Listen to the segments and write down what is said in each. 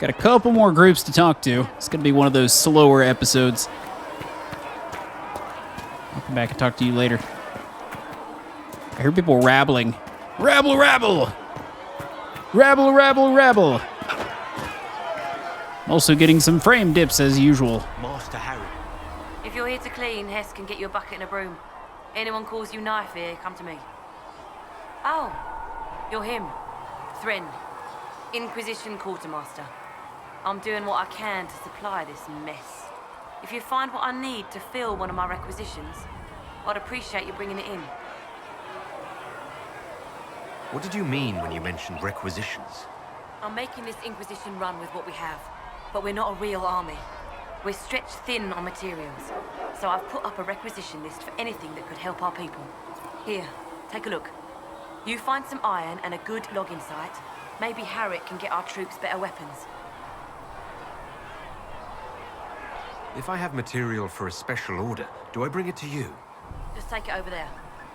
Got a couple more groups to talk to. It's going to be one of those slower episodes. I'll come back and talk to you later. I hear people rabbling. Rabble, rabble! Rabble, rabble, rabble! Also getting some frame dips as usual. Master Harry. If you're here to clean, Hess can get you a bucket and a broom. Anyone calls you knife here, come to me. Oh, you're him. Thren. Inquisition Quartermaster. I'm doing what I can to supply this mess. If you find what I need to fill one of my requisitions, I'd appreciate you bringing it in. What did you mean when you mentioned requisitions? I'm making this Inquisition run with what we have, but we're not a real army. We're stretched thin on materials, so I've put up a requisition list for anything that could help our people. Here, take a look. You find some iron and a good logging site, maybe Harriet can get our troops better weapons. If I have material for a special order, do I bring it to you? Just take it over there.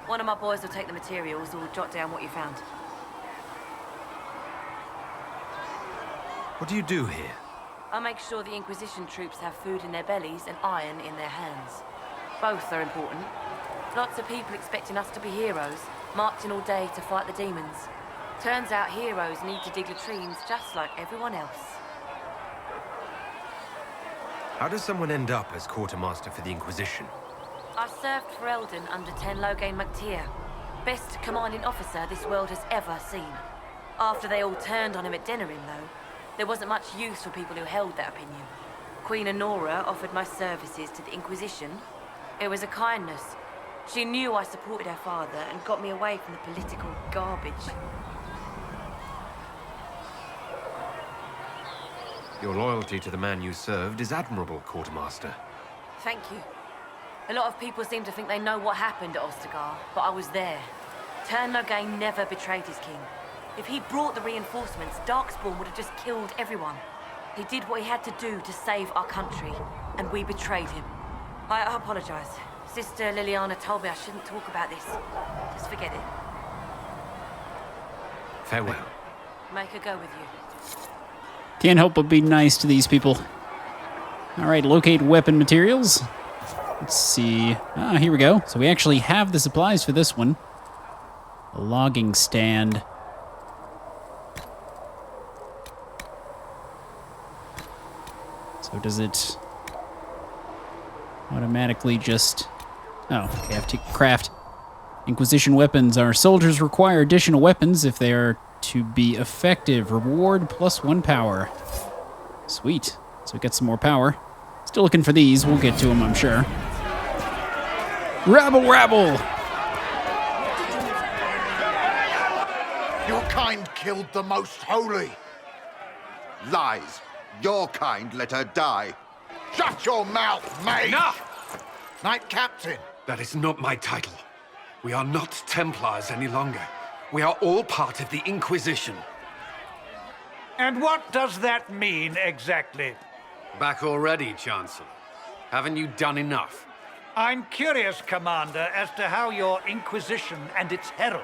One of my boys will take the materials or jot down what you found. What do you do here? I make sure the Inquisition troops have food in their bellies and iron in their hands. Both are important. Lots of people expecting us to be heroes, marching all day to fight the demons. Turns out heroes need to dig latrines just like everyone else. How does someone end up as Quartermaster for the Inquisition? I served for Eldon under TehNevs McTeer, best commanding officer this world has ever seen. After they all turned on him at Denerim, though, there wasn't much use for people who held that opinion. Queen Honora offered my services to the Inquisition. It was a kindness. She knew I supported her father and got me away from the political garbage. Your loyalty to the man you served is admirable, Quartermaster. Thank you. A lot of people seem to think they know what happened at Ostagar, but I was there. TehNevs never betrayed his king. If he'd brought the reinforcements, Darkspawn would have just killed everyone. He did what he had to do to save our country, and we betrayed him. I apologize. Sister Liliana told me I shouldn't talk about this. Just forget it. Farewell. Make her go with you. Can't help but be nice to these people. Alright, locate weapon materials. Let's see. Ah, here we go. So we actually have the supplies for this one. A logging stand. So does it automatically just... Oh, okay, I have to craft. Inquisition weapons. Our soldiers require additional weapons if they are to be effective. Reward +1 power. Sweet. So we got some more power. Still looking for these. We'll get to them, I'm sure. Rabble, rabble! Your kind killed the most holy. Lies. Your kind let her die. Shut your mouth, mate! Enough! Knight Captain. That is not my title. We are not Templars any longer. We are all part of the Inquisition. And what does that mean exactly? Back already, Chancellor. Haven't you done enough? I'm curious, Commander, as to how your Inquisition and its herald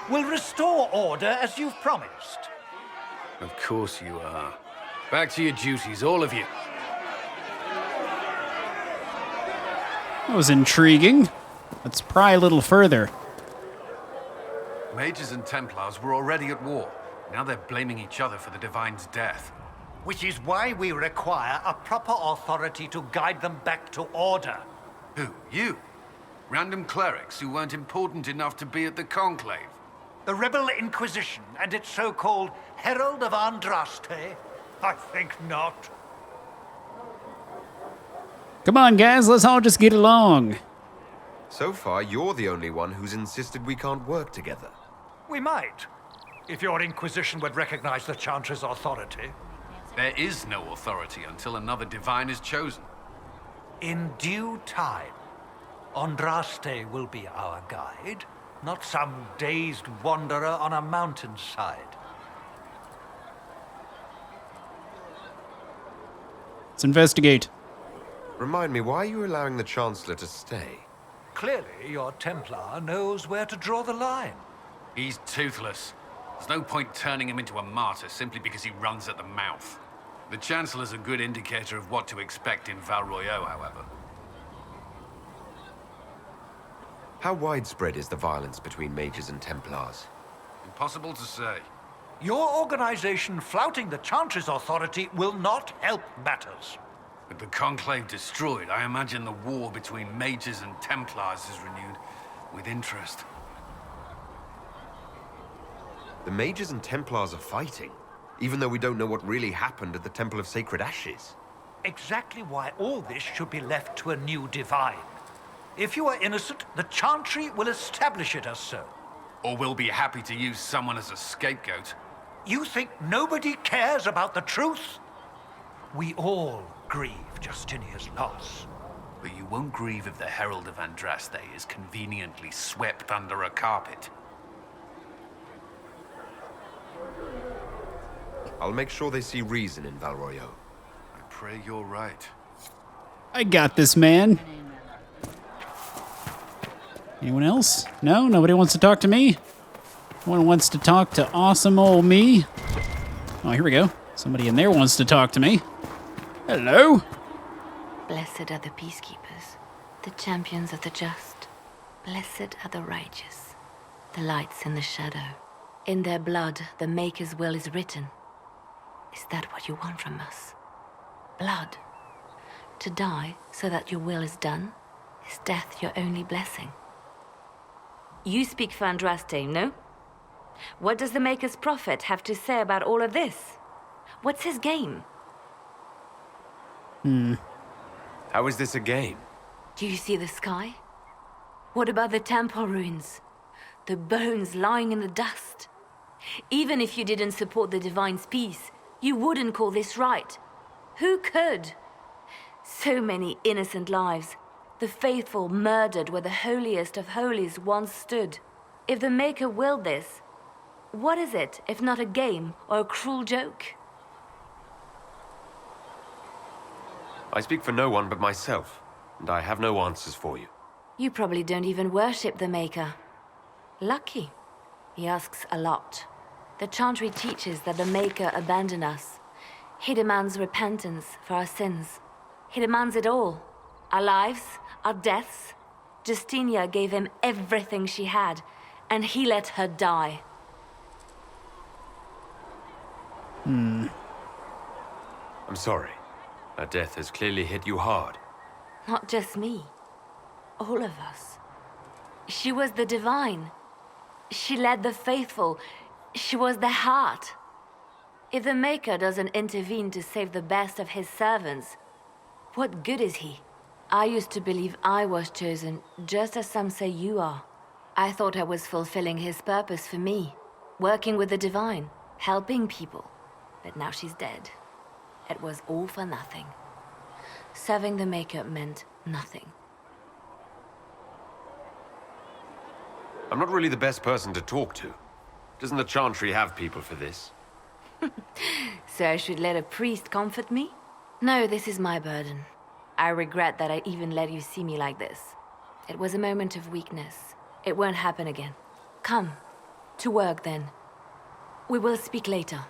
will restore order as you've promised. Of course you are. Back to your duties, all of you. That was intriguing. Let's pry a little further. Mages and Templars were already at war. Now they're blaming each other for the Divine's death. Which is why we require a proper authority to guide them back to order. Who? You? Random clerics who weren't important enough to be at the Conclave? The Rebel Inquisition and its so-called Herald of Andraste? I think not. Come on, guys, let's all just get along. So far, you're the only one who's insisted we can't work together. We might, if your Inquisition would recognize the Chancellor's authority. There is no authority until another Divine is chosen. In due time, Andraste will be our guide, not some dazed wanderer on a mountainside. Let's investigate. Remind me, why are you allowing the Chancellor to stay? Clearly, your Templar knows where to draw the line. He's toothless. There's no point turning him into a martyr simply because he runs at the mouth. The Chancellor's a good indicator of what to expect in Val Royeaux, however. How widespread is the violence between mages and Templars? Impossible to say. Your organization flouting the Chantry's authority will not help matters. With the Conclave destroyed, I imagine the war between mages and Templars is renewed with interest. The mages and Templars are fighting, even though we don't know what really happened at the Temple of Sacred Ashes. Exactly why all this should be left to a new divine. If you are innocent, the Chantry will establish it as so. Or we'll be happy to use someone as a scapegoat. You think nobody cares about the truth? We all grieve Justinia's loss. But you won't grieve if the Herald of Andraste is conveniently swept under a carpet. I'll make sure they see reason in Val Royeaux. I pray you're right. I got this, man. Anyone else? No? Nobody wants to talk to me? No one wants to talk to awesome old me? Oh, here we go. Somebody in there wants to talk to me. Hello? Blessed are the peacekeepers, the champions of the just. Blessed are the righteous, the lights in the shadow. In their blood, the Maker's will is written. Is that what you want from us? Blood. To die so that your will is done? Is death your only blessing? You speak for Andraste, no? What does the Maker's prophet have to say about all of this? What's his game? How is this a game? Do you see the sky? What about the temple ruins? The bones lying in the dust? Even if you didn't support the Divine's peace, you wouldn't call this right. Who could? So many innocent lives. The faithful murdered where the holiest of holies once stood. If the Maker willed this, what is it if not a game or a cruel joke? I speak for no one but myself, and I have no answers for you. You probably don't even worship the Maker. Lucky. He asks a lot. The Chantry teaches that the Maker abandoned us. He demands repentance for our sins. He demands it all. Our lives, our deaths. Justinia gave him everything she had, and he let her die. I'm sorry. Her death has clearly hit you hard. Not just me. All of us. She was the Divine. She led the faithful. She was their heart. If the Maker doesn't intervene to save the best of his servants, what good is he? I used to believe I was chosen, just as some say you are. I thought I was fulfilling his purpose for me, working with the Divine, helping people. But now she's dead. It was all for nothing. Serving the Maker meant nothing. I'm not really the best person to talk to. Doesn't the Chantry have people for this? So I should let a priest comfort me? No, this is my burden. I regret that I even let you see me like this. It was a moment of weakness. It won't happen again. Come, to work then. We will speak later.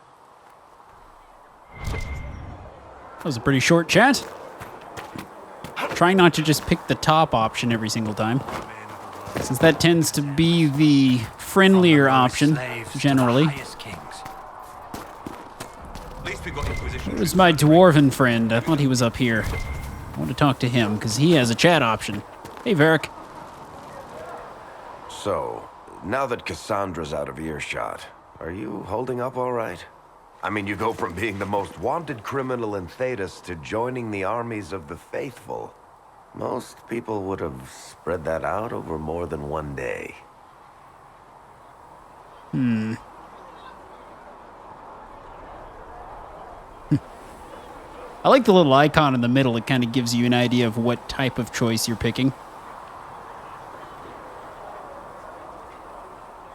That was a pretty short chat. Trying not to just pick the top option every single time, since that tends to be the friendlier option, generally. Where's my dwarven friend? I thought he was up here. I want to talk to him, because he has a chat option. Hey, Varric. So, now that Cassandra's out of earshot, are you holding up all right? I mean, you go from being the most wanted criminal in Thedas to joining the armies of the faithful. Most people would have spread that out over more than one day. I like the little icon in the middle. It kind of gives you an idea of what type of choice you're picking.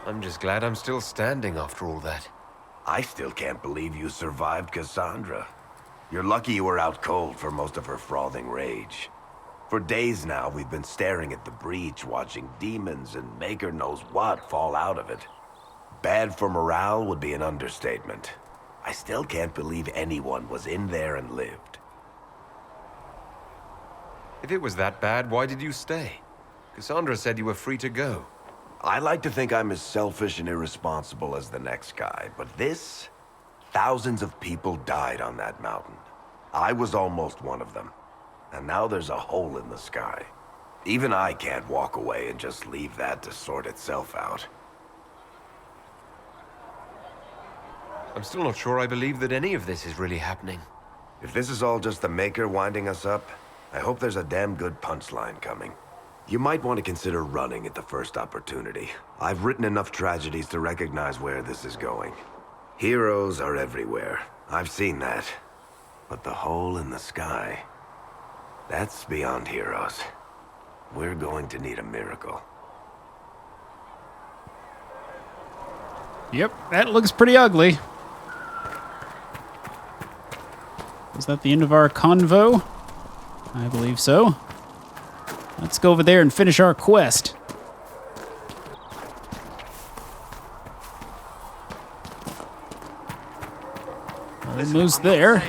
I'm just glad I'm still standing after all that. I still can't believe you survived Cassandra. You're lucky you were out cold for most of her frothing rage. For days now, we've been staring at the breach, watching demons and Maker knows what fall out of it. Bad for morale would be an understatement. I still can't believe anyone was in there and lived. If it was that bad, why did you stay? Cassandra said you were free to go. I like to think I'm as selfish and irresponsible as the next guy, but this... Thousands of people died on that mountain. I was almost one of them. And now there's a hole in the sky. Even I can't walk away and just leave that to sort itself out. I'm still not sure I believe that any of this is really happening. If this is all just the Maker winding us up, I hope there's a damn good punchline coming. You might want to consider running at the first opportunity. I've written enough tragedies to recognize where this is going. Heroes are everywhere. I've seen that. But the hole in the sky... that's beyond heroes. We're going to need a miracle. Yep, that looks pretty ugly. Is that the end of our convo? I believe so. Let's go over there and finish our quest. Almost there.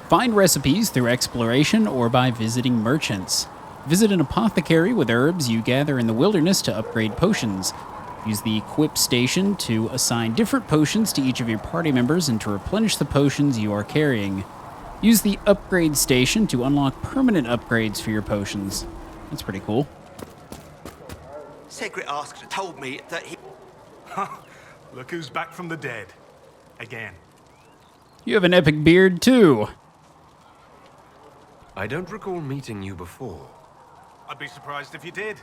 Find recipes through exploration or by visiting merchants. Visit an apothecary with herbs you gather in the wilderness to upgrade potions. Use the equip station to assign different potions to each of your party members and to replenish the potions you are carrying. Use the upgrade station to unlock permanent upgrades for your potions. That's pretty cool. Secret Asker told me that he... Look who's back from the dead. Again. You have an epic beard, too. I don't recall meeting you before. I'd be surprised if you did.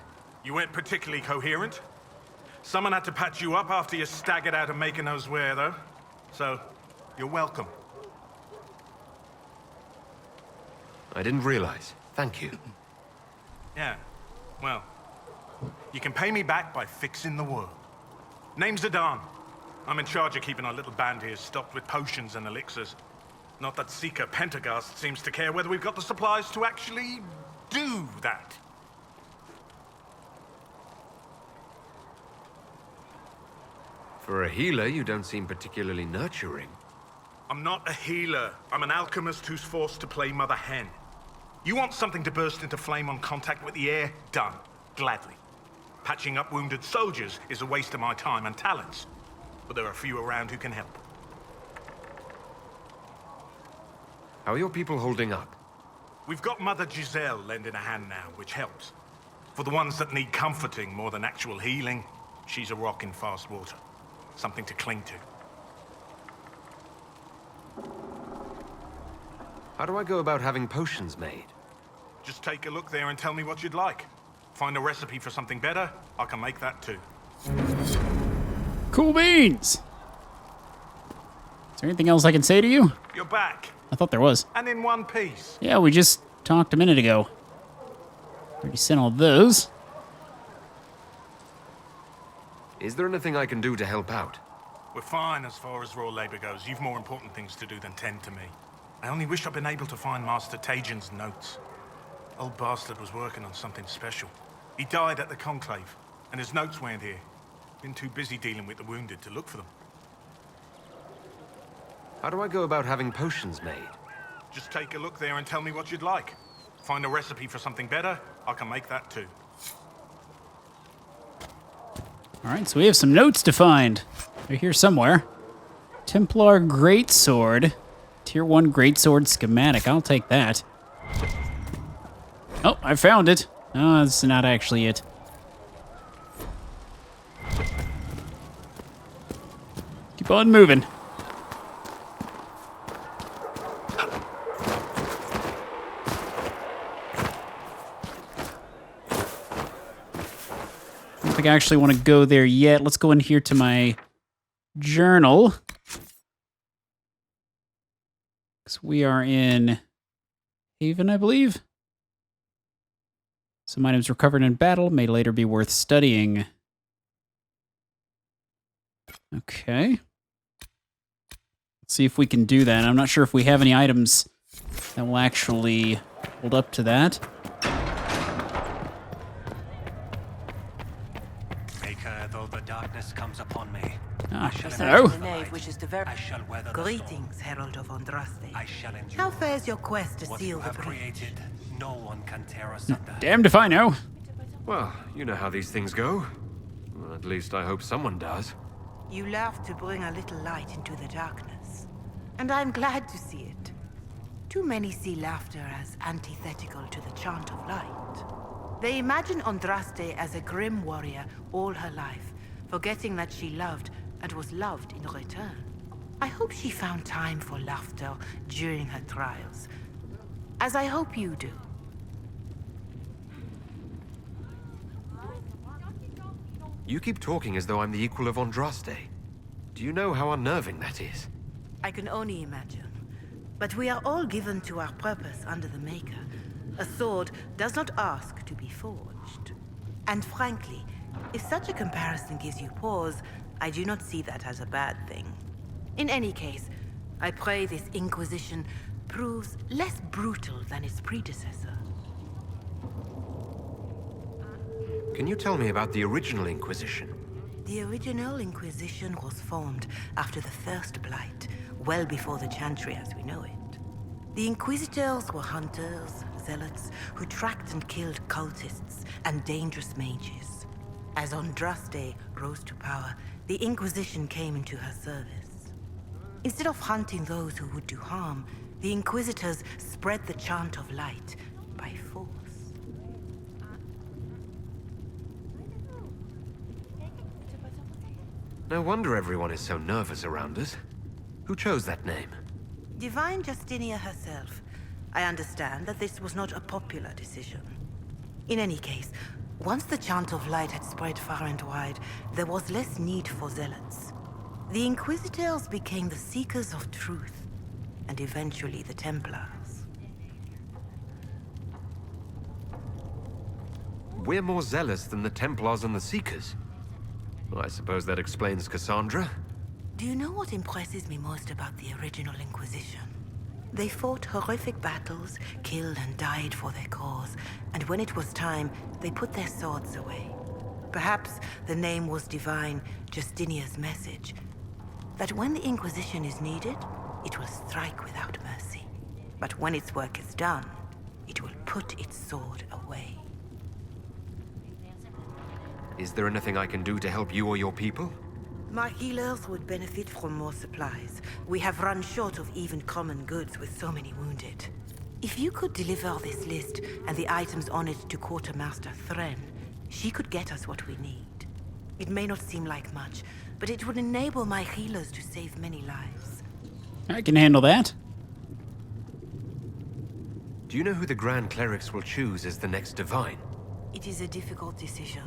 You weren't particularly coherent. Someone had to patch you up after you staggered out of Maker knows where, though. So, you're welcome. I didn't realize. Thank you. Yeah, well, you can pay me back by fixing the world. Name's Adan. I'm in charge of keeping our little band here stocked with potions and elixirs. Not that Seeker Pentagast seems to care whether we've got the supplies to actually do that. For a healer, you don't seem particularly nurturing. I'm not a healer. I'm an alchemist who's forced to play Mother Hen. You want something to burst into flame on contact with the air? Done. Gladly. Patching up wounded soldiers is a waste of my time and talents. But there are a few around who can help. How are your people holding up? We've got Mother Giselle lending a hand now, which helps. For the ones that need comforting more than actual healing, she's a rock in fast water. Something to cling to. How do I go about having potions made? Just take a look there and tell me what you'd like. Find a recipe for something better, I can make that too. Cool beans! Is there anything else I can say to you? You're back. I thought there was. And in one piece. Yeah, we just talked a minute ago. Already sent all those. Is there anything I can do to help out? We're fine as far as raw labor goes. You've more important things to do than tend to me. I only wish I'd been able to find Master Tajan's notes. Old bastard was working on something special. He died at the Conclave, and his notes weren't here. Been too busy dealing with the wounded to look for them. How do I go about having potions made? Just take a look there and tell me what you'd like. Find a recipe for something better, I can make that too. Alright, so we have some notes to find. They're here somewhere. Templar Greatsword. Tier 1 Greatsword schematic. I'll take that. Oh, I found it. Oh, that's not actually it. Keep on moving. I don't think I actually want to go there yet. Let's go in here to my journal. Because we are in Haven, I believe. Some items recovered in battle may later be worth studying. Okay. Let's see if we can do that. I'm not sure if we have any items that will actually hold up to that. Maker, though the darkness comes upon me, Ah, I shall hello. endure the night. I shall weather the Greetings, storm. Herald of Andraste. I shall endure. How fares your quest to What seal you the have breach? created, no one can tear asunder. Damned if I know. Well, you know how these things go. Well, at least I hope someone does. You love to bring a little light into the darkness, and I'm glad to see it. Too many see laughter as antithetical to the chant of light. They imagine Andraste as a grim warrior all her life, forgetting that she loved and was loved in return. I hope she found time for laughter during her trials, as I hope you do. You keep talking as though I'm the equal of Andraste. Do you know how unnerving that is? I can only imagine. But we are all given to our purpose under the Maker. A sword does not ask to be forged. And frankly, if such a comparison gives you pause, I do not see that as a bad thing. In any case, I pray this Inquisition proves less brutal than its predecessor. Can you tell me about the original Inquisition? The original Inquisition was formed after the First Blight, well before the Chantry as we know it. The Inquisitors were hunters, zealots, who tracked and killed cultists and dangerous mages. As Andraste rose to power, the Inquisition came into her service. Instead of hunting those who would do harm, the Inquisitors spread the chant of light by force. No wonder everyone is so nervous around us. Who chose that name? Divine Justinia herself. I understand that this was not a popular decision. In any case, once the chant of light had spread far and wide, there was less need for zealots. The Inquisitors became the seekers of truth, and eventually the Templars. We're more zealous than the Templars and the Seekers. Well, I suppose that explains Cassandra. Do you know what impresses me most about the original Inquisition? They fought horrific battles, killed and died for their cause, and when it was time, they put their swords away. Perhaps the name was Divine Justinia's message, that when the Inquisition is needed, it will strike without mercy. But when its work is done, it will put its sword away. Is there anything I can do to help you or your people? My healers would benefit from more supplies. We have run short of even common goods with so many wounded. If you could deliver this list and the items on it to Quartermaster Thren, she could get us what we need. It may not seem like much, but it would enable my healers to save many lives. I can handle that. Do you know who the Grand Clerics will choose as the next Divine? It is a difficult decision.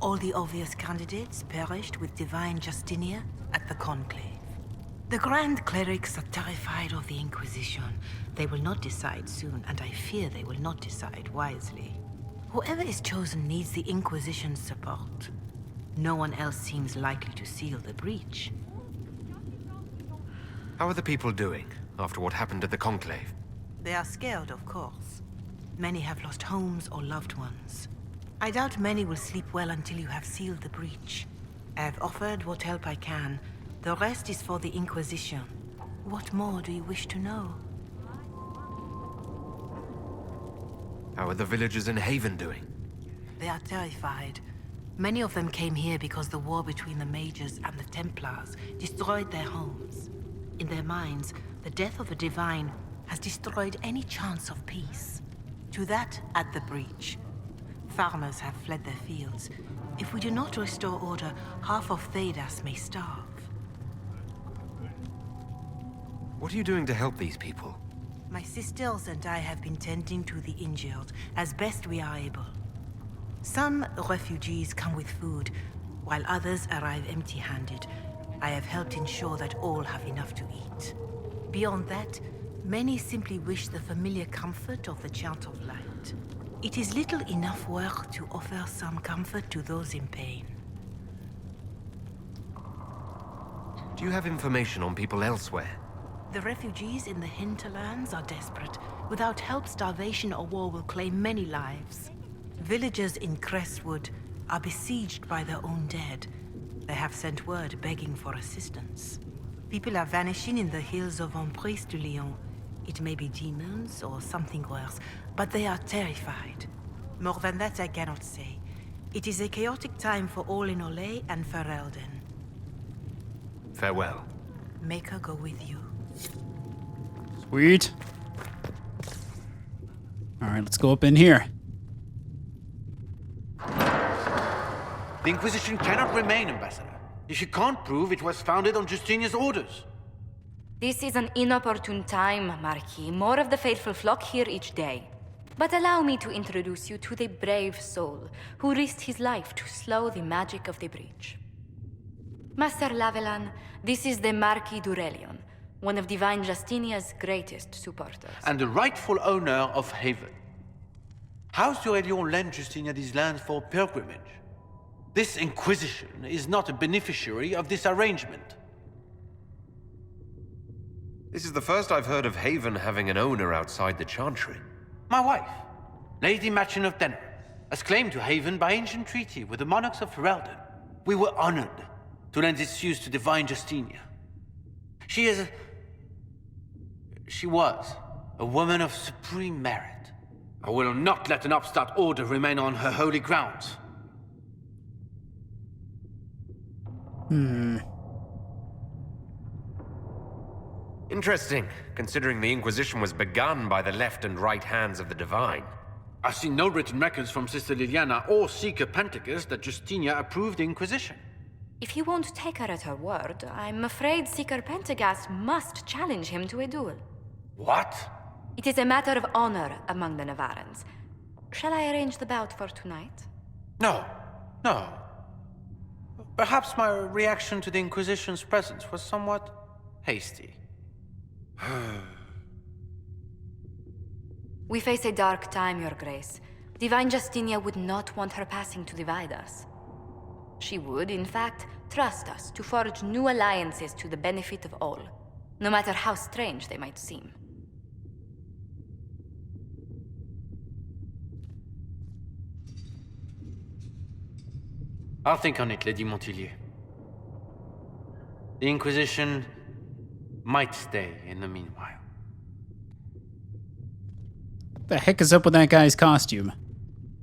All the obvious candidates perished with Divine Justinia at the Conclave. The Grand Clerics are terrified of the Inquisition. They will not decide soon, and I fear they will not decide wisely. Whoever is chosen needs the Inquisition's support. No one else seems likely to seal the breach. How are the people doing after what happened at the Conclave? They are scared, of course. Many have lost homes or loved ones. I doubt many will sleep well until you have sealed the breach. I have offered what help I can. The rest is for the Inquisition. What more do you wish to know? How are the villagers in Haven doing? They are terrified. Many of them came here because the war between the Mages and the Templars destroyed their homes. In their minds, the death of a Divine has destroyed any chance of peace. To that, add the breach. Farmers have fled their fields. If we do not restore order, half of Thedas may starve. What are you doing to help these people? My sisters and I have been tending to the injured as best we are able. Some refugees come with food, while others arrive empty-handed. I have helped ensure that all have enough to eat. Beyond that, many simply wish the familiar comfort of the Chant of Light. It is little enough work to offer some comfort to those in pain. Do you have information on people elsewhere? The refugees in the hinterlands are desperate. Without help, starvation or war will claim many lives. Villagers in Crestwood are besieged by their own dead. They have sent word begging for assistance. People are vanishing in the hills of Emprise de Lyon. It may be demons or something worse, but they are terrified. More than that I cannot say. It is a chaotic time for all in Olay and Ferelden. Farewell. Make her go with you. Sweet. All right, let's go up in here. The Inquisition cannot remain, Ambassador, if you can't prove it was founded on Justinia's orders. This is an inopportune time, Marquis. More of the faithful flock here each day. But allow me to introduce you to the brave soul who risked his life to slow the magic of the breach. Master Lavelan, this is the Marquis d'Aurelion, one of Divine Justinia's greatest supporters. And the rightful owner of Haven. House d'Aurelion lent Justinia these lands for pilgrimage. This Inquisition is not a beneficiary of this arrangement. This is the first I've heard of Haven having an owner outside the Chantry. My wife, Lady Machin of Denner, has claimed to Haven by ancient treaty with the monarchs of Ferelden. We were honored to lend its use to Divine Justinia. She was a woman of supreme merit. I will not let an upstart order remain on her holy grounds. Interesting, considering the Inquisition was begun by the left and right hands of the Divine. I've seen no written records from Sister Liliana or Seeker Pentacus that Justinia approved the Inquisition. If he won't take her at her word, I'm afraid Seeker Pentagast must challenge him to a duel. What? It is a matter of honor among the Navarrans. Shall I arrange the bout for tonight? No. Perhaps my reaction to the Inquisition's presence was somewhat hasty. We face a dark time, Your Grace. Divine Justinia would not want her passing to divide us. She would, in fact, trust us to forge new alliances to the benefit of all, no matter how strange they might seem. I'll think on it, Lady Montillier. The Inquisition might stay in the meanwhile. What the heck is up with that guy's costume?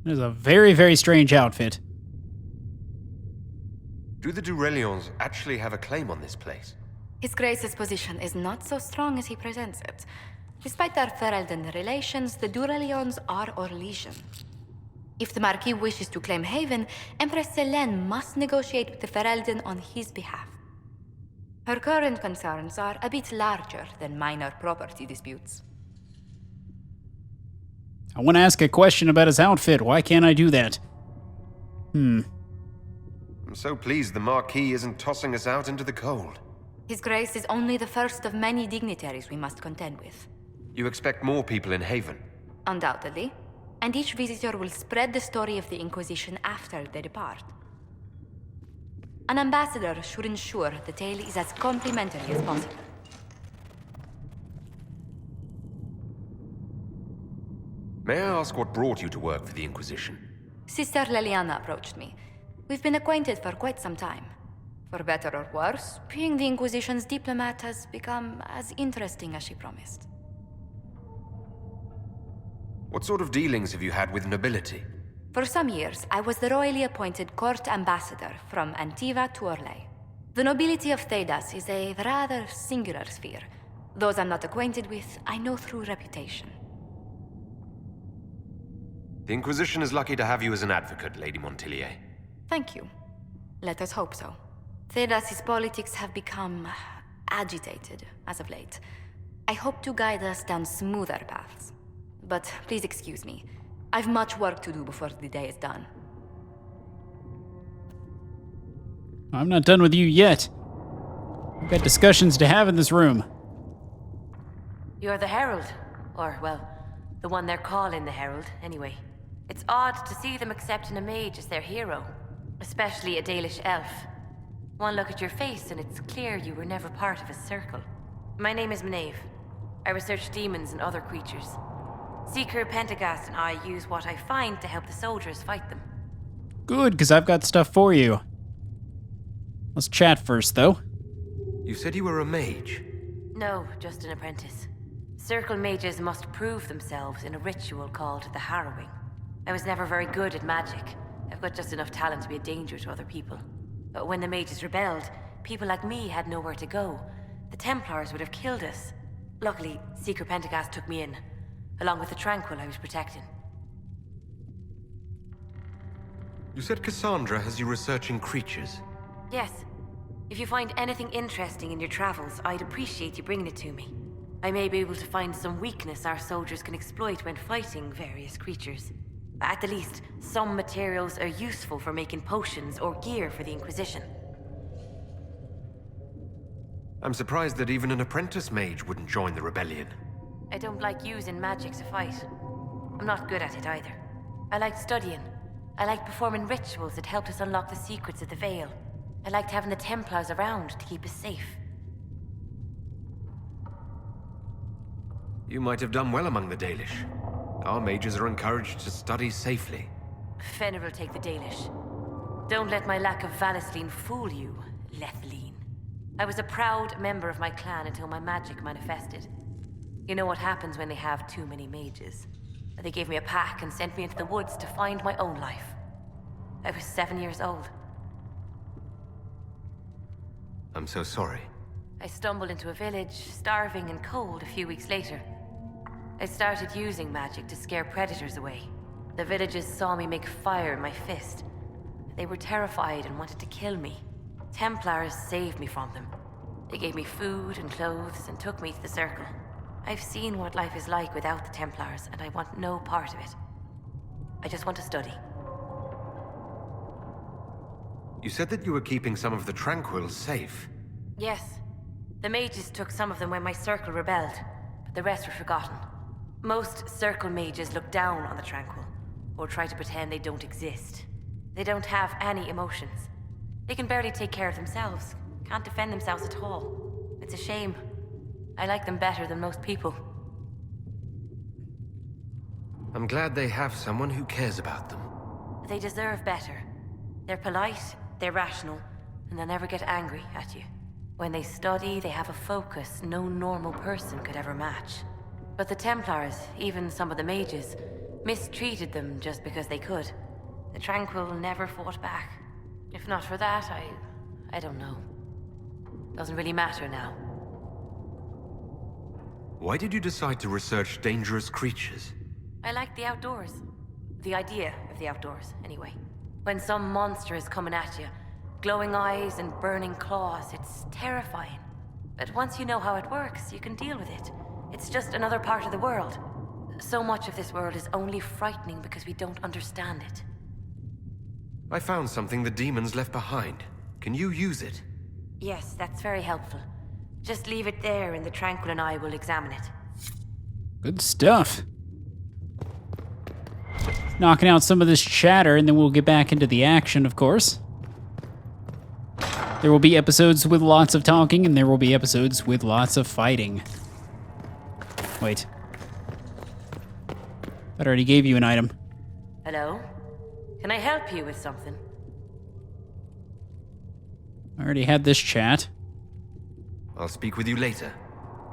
It is a very, very strange outfit. Do the d'Aurelions actually have a claim on this place? His Grace's position is not so strong as he presents it. Despite their Ferelden relations, the d'Aurelions are Orlesian. If the Marquis wishes to claim Haven, Empress Selene must negotiate with the Ferelden on his behalf. Her current concerns are a bit larger than minor property disputes. I want to ask a question about his outfit. Why can't I do that? I'm so pleased the Marquis isn't tossing us out into the cold. His Grace is only the first of many dignitaries we must contend with. You expect more people in Haven? Undoubtedly. And each visitor will spread the story of the Inquisition after they depart. An ambassador should ensure the tale is as complimentary as possible. May I ask what brought you to work for the Inquisition? Sister Liliana approached me. We've been acquainted for quite some time. For better or worse, being the Inquisition's diplomat has become as interesting as she promised. What sort of dealings have you had with nobility? For some years, I was the royally appointed court ambassador from Antiva to Orlais. The nobility of TehNevs is a rather singular sphere. Those I'm not acquainted with, I know through reputation. The Inquisition is lucky to have you as an advocate, Lady Montillier. Thank you. Let us hope so. TehNevs' politics have become agitated as of late. I hope to guide us down smoother paths. But please excuse me. I've much work to do before the day is done. I'm not done with you yet. I've got discussions to have in this room. You're the Herald. Or, well, the one they're calling the Herald, anyway. It's odd to see them accepting a mage as their hero. Especially a Dalish elf. One look at your face and it's clear you were never part of a circle. My name is Maeve. I research demons and other creatures. Seeker Pentagast and I use what I find to help the soldiers fight them. Good, because I've got stuff for you. Let's chat first, though. You said you were a mage. No, just an apprentice. Circle mages must prove themselves in a ritual called the Harrowing. I was never very good at magic. I've got just enough talent to be a danger to other people. But when the mages rebelled, people like me had nowhere to go. The Templars would have killed us. Luckily, Seeker Pentagast took me in, along with the Tranquil I was protecting. You said Cassandra has you researching creatures. Yes. If you find anything interesting in your travels, I'd appreciate you bringing it to me. I may be able to find some weakness our soldiers can exploit when fighting various creatures. At the least, some materials are useful for making potions or gear for the Inquisition. I'm surprised that even an apprentice mage wouldn't join the rebellion. I don't like using magic to fight. I'm not good at it either. I like studying. I like performing rituals that helped us unlock the secrets of the Veil. I liked having the Templars around to keep us safe. You might have done well among the Dalish. Our mages are encouraged to study safely. Fenrir will take the Dalish. Don't let my lack of Valisleen fool you, Lethleen. I was a proud member of my clan until my magic manifested. You know what happens when they have too many mages. They gave me a pack and sent me into the woods to find my own life. I was 7 years old. I'm so sorry. I stumbled into a village, starving and cold a few weeks later. I started using magic to scare predators away. The villagers saw me make fire in my fist. They were terrified and wanted to kill me. Templars saved me from them. They gave me food and clothes and took me to the Circle. I've seen what life is like without the Templars, and I want no part of it. I just want to study. You said that you were keeping some of the Tranquils safe. Yes. The mages took some of them when my Circle rebelled, but the rest were forgotten. Most Circle mages look down on the Tranquil, or try to pretend they don't exist. They don't have any emotions. They can barely take care of themselves, can't defend themselves at all. It's a shame. I like them better than most people. I'm glad they have someone who cares about them. They deserve better. They're polite, they're rational, and they'll never get angry at you. When they study, they have a focus no normal person could ever match. But the Templars, even some of the mages, mistreated them just because they could. The Tranquil never fought back. If not for that, I don't know. Doesn't really matter now. Why did you decide to research dangerous creatures? I like the outdoors. The idea of the outdoors, anyway. When some monster is coming at you, glowing eyes and burning claws, it's terrifying. But once you know how it works, you can deal with it. It's just another part of the world. So much of this world is only frightening because we don't understand it. I found something the demons left behind. Can you use it? Yes, that's very helpful. Just leave it there and the Tranquil and I will examine it. Good stuff. Knocking out some of this chatter, and then we'll get back into the action, of course. There will be episodes with lots of talking, and there will be episodes with lots of fighting. Wait. I already gave you an item. Hello? Can I help you with something? I already had this chat. I'll speak with you later.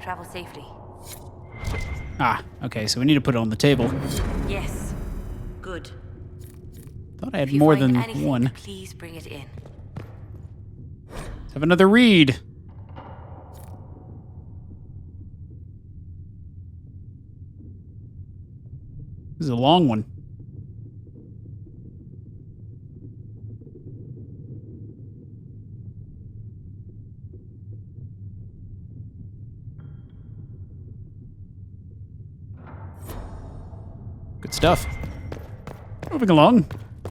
Travel safely. Ah, okay, so we need to put it on the table. Yes. Good. Thought I had more than one. Please bring it in. Let's have another read. This is a long one. Good stuff. Moving along.